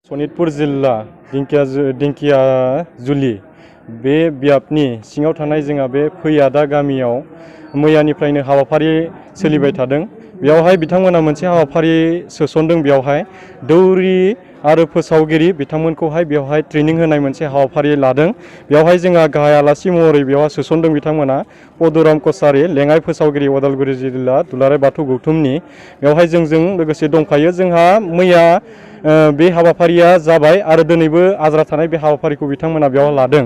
सनितपुर जिल्ला दिंखिया जुलि बे बियाबनि सिङाव थानाय जोंहा बे फैयादा गामियाव मैयानिफ्रायनो हाबाफारि सोलिबाय थादों। बेयावहाय बिथांमोना मोनसे हाबाफारि सोसनदों। बेयावहाय दौरि आरो फोसावगिरि बिथांमोनखौहाय बेवहाय ट्रेनिं होनाय मोनसे हाबाफारि लादों। बेवहाय जोंहा गाहाय आलासि महरै बेवहाय सोसनदों बिथांमोना पदुराम कसारि लेङाइ फोसावगिरि उदालगुरि जिल्ला दुलाराय बाथौ गौथुमनि। बेवहाय जोंजों लोगोसे दंफायो। जोंहा मैया बे हाबाफारिया जाबाय आरो दिनैबो आद्रा थानाय बे हाबाफारिखौ बिथांमोना बेयाव लादों।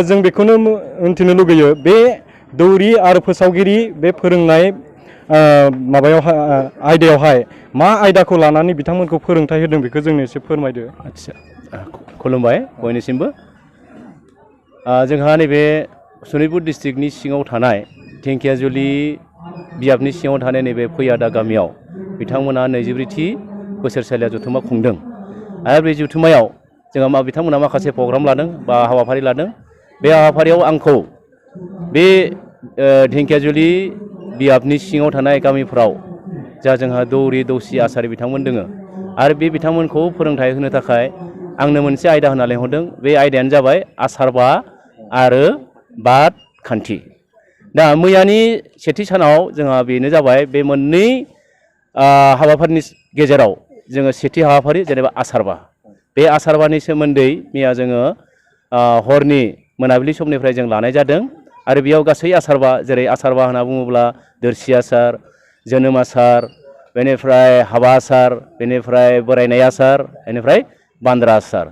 जों बेखौनो मिन्थिनो लुगैयो बे दौरि आरो फोसावगिरि बे फोरोंनाय आयदायावहाय मा आयदाखौ लानानै बिथांमोनखौ फोरोंथाय होदों बेखौ जोंनो एसे फोरमायदो। आदसा खुलुमबाय बयनिसिमबो। जोंहा नैबे सनितपुर डिस्ट्रिक्टनि सिङाव थानाय दिंखियाजुलि बियाबनि सिङाव थानाय नैबे फैयादा गामियाव बिथांमोना 24थि बोसोरसालिया जथुम्मा खुंदों। आरो बे जथुम्मायाव जोंहा बिथांमोना माखासे प्रग्राम लादों बा हाबाफारि लादों। बे हाबाफारियाव आंखौ बे दिंखियाजुलि बियाबनि सिङाव थानाय गामिफ्राव जा जोंहा दौरि दौसि आसारि बिथांमोन दोङो आरो बे बिथांमोनखौ फोरोंथाय होनो थाखाय आंनो मोनसे आयदा होना लेंहरदों। बे आयदायानो जाबाय आसारबा आरो बाद खान्थि। दा मैयानि सेथि सानाव जोंहा बेनो जाबाय बे मोननै हाबाफारिनि गेजेराव जोङो सेथि हाबाफारि जेनेबा आसारबा। बे आसारबानि सोमोन्दै मैया जोङो हरनि मोनाबिलि समनिफ्राय जों लानाय जादों। आरो बेयाव गासै आसारबा जेरै आसारबा होनना बुङोब्ला दोरसि आसार, जोनोम आसार, बेनिफ्राय हाबा आसार, बेनिफ्राय बोरायनाय आसार, बेनिफ्राय बान्द्रा आसार,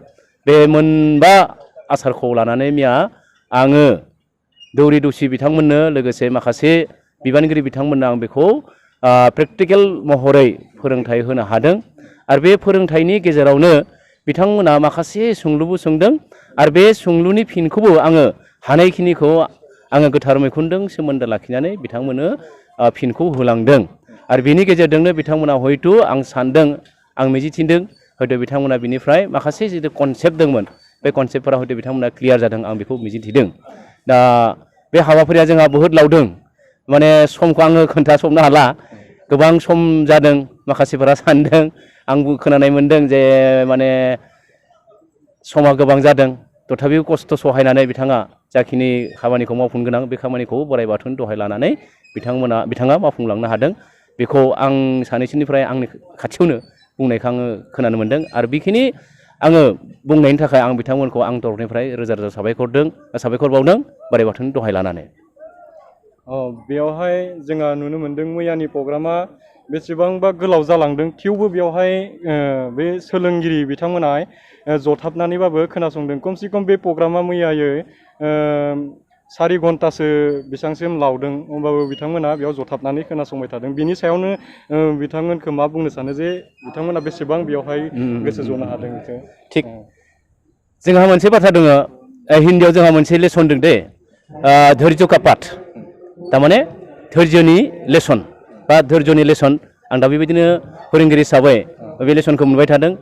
बे मोनबा आसारखौ लानानै मैया आङो दौरि दौसि बिथांमोननो लोगोसे माखासे बिबानगिरि बिथांमोननो आं बेखौ प्रेक्टिकेल महरै फोरोंथाय होनो हादों। आरो बे फोरोंथायनि गेजेरावनो बिथांमोना माखासे सोंलुबो सोंदों। आरो बे सोंलुनि फिनखौबो आङो हानायखिनिखौ आङो गोथार मैखुनजों सोमोन्दो लाखिनानै बिथांमोननो फिनखौ होलांदों। आरो बिनि गेजेरजोंनो बिथांमोना हयथ' आं सानदों, आं मिजिंथिदों हयथ' बिथांमोना बिनिफ्राय माखासे जिथु कनसेप्ट दंमोन बे कनसेप्टफोरा हयथ' बिथांमोना क्लियार जादों, आं बेखौ मिजिंथिदों। दा बे हाबाफारिया जोंहा बहुद लावदों। माने समखौ आङो खोन्थासबनो हाला, गोबां सम जादों। माखासेफोरा सानदों, आंबो खोनानाय मोनदों जे माने समा गोबां जादों। तथापिও खस्थ' सहायनानै बिथाङा जाखिनि खामानिखौ मावफुंनो गोनां बे खामानिखौ बोराइ बाथौनि दहाय लानानै बिथाङा मावफुंलांनो हादों। बेखौ आं सानैसोनिफ्राय आंनि खाथियावनो बुंनायखौ आङो खोनानो मोनदों। आरो बेखिनि आङो बुंनायनि थाखाय आं बिथांमोनखौ आं तरफनिफ्राय रोजा रोजा साबायखर बावदों बोराइ बाथौनि दहाय लानानै। बेयावहाय जोंहा नुनो मोनदों मैयानि प्रग्रामा बेसेबांबा गोलाव जालांदों। थेवबो बेवहाय बे सोलोंगिरि बिथांमोना जथाबनानैबाबो खोनासंदों। खमसे खम बे प्रग्रामा मैयायै 4 घन्टासो बेसेबांसिम लावदों। होमबाबो बिथांमोना बेयाव जथाबनानै खोनासंबाय थादों। बिनि सायावनो बिथांमोनखौ मा बुंनो सानो जे बिथांमोना बेसेबां बेवहाय गोसो जनो हादों बेखौ। थिग जोंहा मोनसे बाथ्रा दङ, हिन्दीयाव जोंहा मोनसे लेसन दं दे, धैर्य का पाठ, थारमाने धैर्यनि लेसन बा धैर्यनि लेसन। आं दा बेबायदिनो फोरोंगिरि हिसाबै बे लेसनखौ मोनबाय थादों।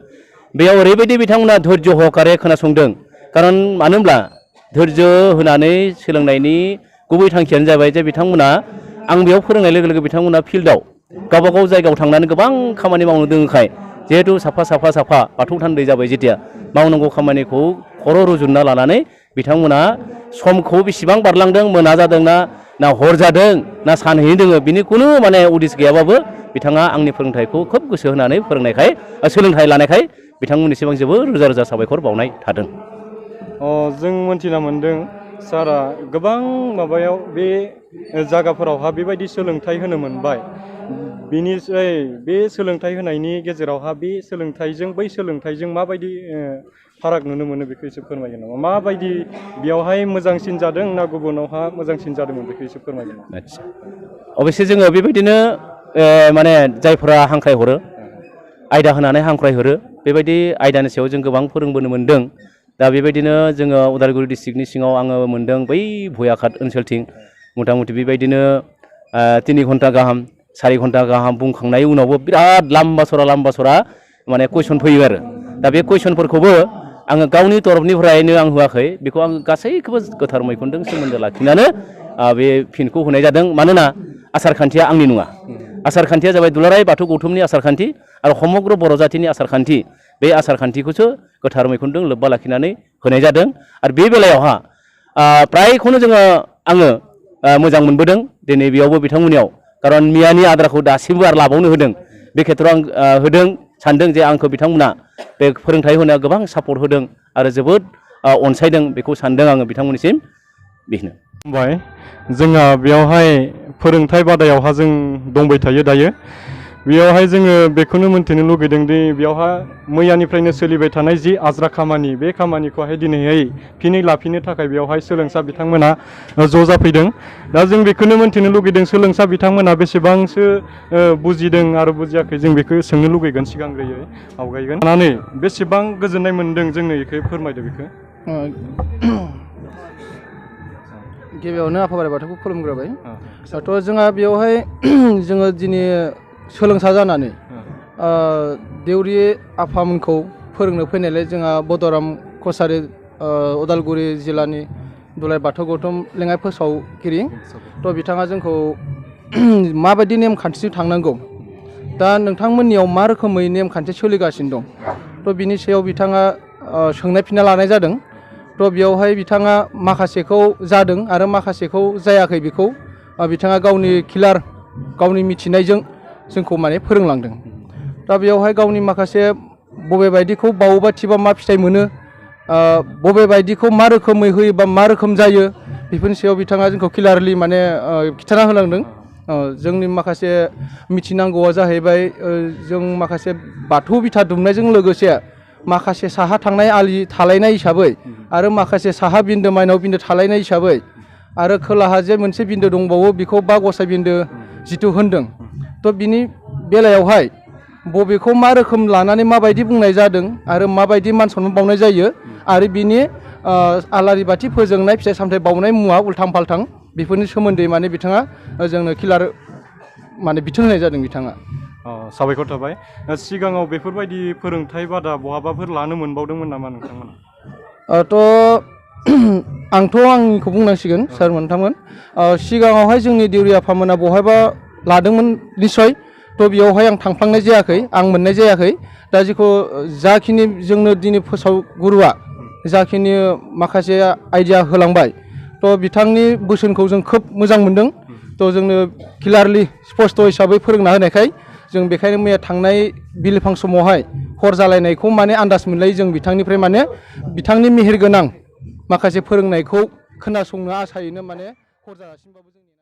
बेयाव ओरैबायदि बिथांमोना धैर्य सहकारे खोनासंदों। खारन मानो होनब्ला धैर्य होनानै सोलोंनायनि गुबै थांखियानो जाबाय जे बिथांमोना आं बेयाव फोरोंनाय लोगो लोगो बिथांमोना फिल्डआव गावबागाव जायगायाव थांनानै गोबां खामानि मावनो दोङोखाय, जिहेतु साफा बाथौ थान्दै जाबाय जेथिया, मावनांगौ खामानिखौ खर' रुजुनना लानानै बिथांमोना समखौ बेसेबां बारलांदों, मोना जादोंना ना हर जादों ना सान हैनो दोङो, बिनि खुनु माने उदिस गैयाबाबो बिथाङा आंनि फोरोंथायखौ खोब गोसो होनानै फोरोंनायखाय, सोलोंथाइ लानायखाय बिथांमोननिसिम आं जोबोर रोजा रोजा साबायखर बावनाय थादों। जों मोनथिना मोनदों सारा गोबां माबायाव बे जायगाफोरावहा बेबायदि सोलोंथाइ होनो मोनबाय। बिनिफ्राय बे सोलोंथाइ होनायनि गेजेरावहा बे सोलोंथाइजों बै सोलोंथाइजों माबायदि फाराग नुनो मोनो बेखौ एसे फोरमायगोन नामा? माबायदि बेयावहाय मोजांसिन जादों ना गुबुनावहा मोजांसिन जादोंमोन बेखौ एसे फोरमायगोन नामा? आदसा अबयसे जोङो बेबायदिनो माने जायफोरा हांख्रायहरो, आयदा होनानै हांख्रायहरो, बेबायदि आयदानि सायाव जों गोबां फोरोंबोनो मोन्दों। दा बेबायदिनो जोङो उदालगुरि डिस्ट्रिक्टनि सिङाव आङो मोन्दों बै भुयाघाट ओनसोलथिं मथा मथि बेबायदिनो 3 घन्टा गाहाम 4 घन्टा गाहाम बुंखांनायनि उनावबो बिराद लाम्बा सरा माने कुइसन फैयो आरो। दा बे कुइसनफोरखौबो आङो गावनि तरफनिफ्रायनो आं होआखै, बेखौ आं गासैखौबो गोथार मैखुनजों सोमोन्दो लाखिनानै बे फिनखौ होनाय जादों। मानोना आसार खान्थिया आंनि नङा, आसार खान्थिया जाबाय दुलाराय बाथौ गौथुमनि आसार खान्थि आरो समग्र बर' जाथिनि आसार खान्थि। बे आसार खान्थिखौसो गोथार मैखुनजों लोब्बा लाखिनानै होनाय जादों। आरो बे बेलायावहा प्रायखौनो आङो मोजां मोनबोदों दिनै बेयावबो बिथांमोननियाव, खारन मियानि आद्राखौ दासिमबो आरो लाबावनो होदों। बे खेथ्रआव आं होदों सानदों जे आंखौ बिथांमोना बे फोरोंथाइ होनायाव गोबां सापर्ट होदों आरो जोबोद अनसायदों, बेखौ सानदों आङो बिथांमोननिसिम। बेनो बुंबाय जोंहा बेयावहाय फोरोंथाइ बादायावहा जों दंबाय थायो दायो। बेयावहाय जोङो बेखौनो मोन्थिनो लुगैदों दि बेयावहाय मैयानिफ्रायनो सोलिबाय थानाय जि आज्रा खामानि, बे खामानिखौहाय दिनैहाय फिनै लाफिननो थाखाय बेयावहाय सोलोंसा बिथांमोना ज' जाफैदों। दा जों बेखौनो मोन्थिनो लुगैदों सोलोंसा बिथांमोना बेसेबांसो बुजिदों आरो बुजियाखै, जों बेखौ सोंनो लुगैगोन सिगांग्रोयै आवगायगोन। लानानै बेसेबां गोजोननाय मोन्दों जोंनो बेखौ फोरमायदो। बेखौ गिबियावनो आफा बोराइ बाथौखौ खुलुमग्रोबाय। दाथ' जोंहा बेयावहाय जोङो दिनै सोलोंसा जानानै देउरि आफामोनखौ फोरोंनो फैनायलाय जोंहा बड'राम कसारि उदालगुरि जिल्लानि दुलाराय बाथौ गौथुम लेङाइ फोसावगिरि थ' बिथाङा जोंखौ माबायदि नेमखान्थिजों थांनांगौ, दा नोंथांमोननियाव मा रोखोमै नेमखान्थि सोलिगासिनो दं, थ' बिनि सायाव बिथाङा सोंनाय फिननाय लानाय जादों। थ' बेयावहाय बिथाङा माखासेखौ जादों आरो माखासेखौ जायाखै, बेखौ बिथाङा गावनि क्लियार गावनि मिथिनायजों जोंखौ माने फोरोंलांदों। दा बेयावहाय गावनि माखासे बबे बायदिखौ बावोबा थिबा मा फिथाइ मोनो, बबे बायदिखौ मा रोखोमै होयोबा मा रोखोम जायो, बेफोरनि सायाव बिथाङा जोंखौ क्लियारलि माने खिन्थाना होलांदों। जोंनि माखासे मिथिनांगौआ जाहैबाय जों माखासे बाथौ बिथा दुमनायजों लोगोसे माखासे साहा थांनाय आलि थालायनाय हिसाबै आरो माखासे साहा बिन्दो माइनाव बिन्दो थालायनाय हिसाबै आरो खोलाहा जे मोनसे बिन्दो दंबावो बेखौ बा गसाइ बिन्दो जिथु होनदों। थ' बिनि बेलायावहाय बबेखौ मा रोखोम लानानै माबायदि बुंनाय जादों आरो माबायदि मान सनमान बावनाय जायो आरो बिनि आलारि बाथि फोजोंनाय फिथाइ सामथाइ बावनाय मुवा उल्थां फाल्थां बेफोरनि सोमोन्दै माने बिथाङा जोंनो क्लियार माने बिथोन होनाय जादों बिथाङा। साबायखर थाबाय। सिगाङाव बेफोरबायदि फोरोंथाइ बादा बहाबाफोर लानो मोनबावदोंमोन नामा नोंथांमोना? आंथ' आंनिखौ बुंनांसिगोन सार मोनथाममोन। सिगाङावहाय जोंनि देउरि आफामोना बहायबा लादोंमोन निस्सय, थ' बेयावहाय आं थांफ्लांनाय जायाखै, आं मोननाय जायाखै। दा जेखौ जाखिनि जोंनो दिनै फोसावगुरुआ जाखिनि माखासे आइडिया होलांबाय, थ' बिथांनि बोसोनखौ जों खोब मोजां मोनदों। थ' जोंनो क्लियारलि स्पस्ट' हिसाबै फोरोंना होनायखाय जों बेखायनो मैया थांनाय बिलिफां समावहाय हर जालायनायखौ माने आन्दाज मोनलायो जों बिथांनिफ्राय, माने बिथांनि मेहेर गोनां माखासे फोरोंनायखौ खोनासंनो आसायैनो माने हर जागासिनोबाबो जोंनि